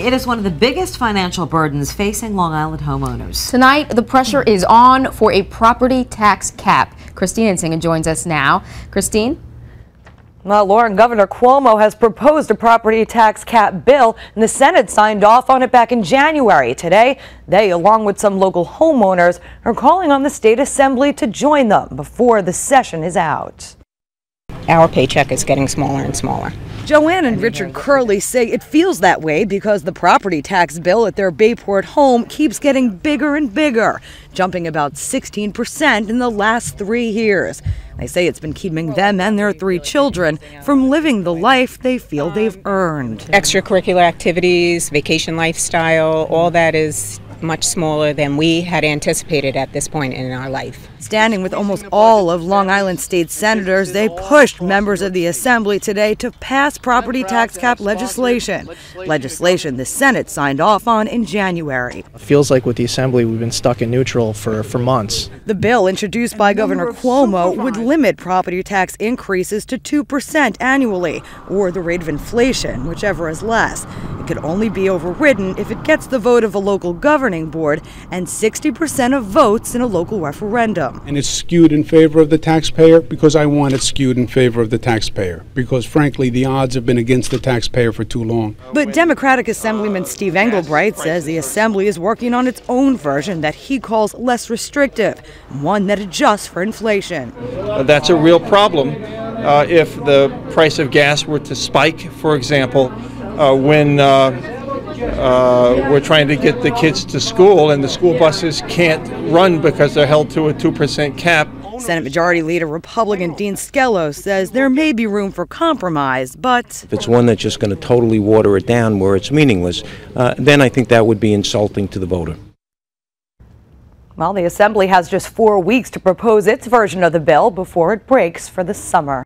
it is one of the biggest financial burdens facing Long Island homeowners. Tonight, the pressure is on for a property tax cap. Christine Insinger joins us now. Christine? Well, Lauren, Governor Cuomo has proposed a property tax cap bill, and the Senate signed off on it back in January. Today, they, along with some local homeowners, are calling on the state assembly to join them before the session is out. Our paycheck is getting smaller and smaller. Joanne and Richard Curley say it feels that way because the property tax bill at their Bayport home keeps getting bigger and bigger, jumping about 16% in the last 3 years. They say it's been keeping them and their 3 children from living the life they feel they've earned. Extracurricular activities, vacation lifestyle, all that is much smaller than we had anticipated at this point in our life. Standing with almost all of Long Island state senators, they pushed members of the Assembly today to pass property tax cap legislation. Legislation the Senate signed off on in January. It feels like with the Assembly we've been stuck in neutral for months. The bill introduced by Governor Cuomo would limit property tax increases to 2% annually, or the rate of inflation, whichever is less. It could only be overridden if it gets the vote of a local governing board and 60% of votes in a local referendum. And it's skewed in favor of the taxpayer because I want it skewed in favor of the taxpayer, because frankly the odds have been against the taxpayer for too long. But Democratic Assemblyman Steve Englebright says the Assembly is working on its own version that he calls less restrictive, one that adjusts for inflation. That's a real problem if the price of gas were to spike, for example, when we're trying to get the kids to school and the school buses can't run because they're held to a 2% cap. Senate Majority Leader Republican Dean Skello says there may be room for compromise, but if it's one that's just going to totally water it down where it's meaningless, then I think that would be insulting to the voter. Well, the Assembly has just 4 weeks to propose its version of the bill before it breaks for the summer.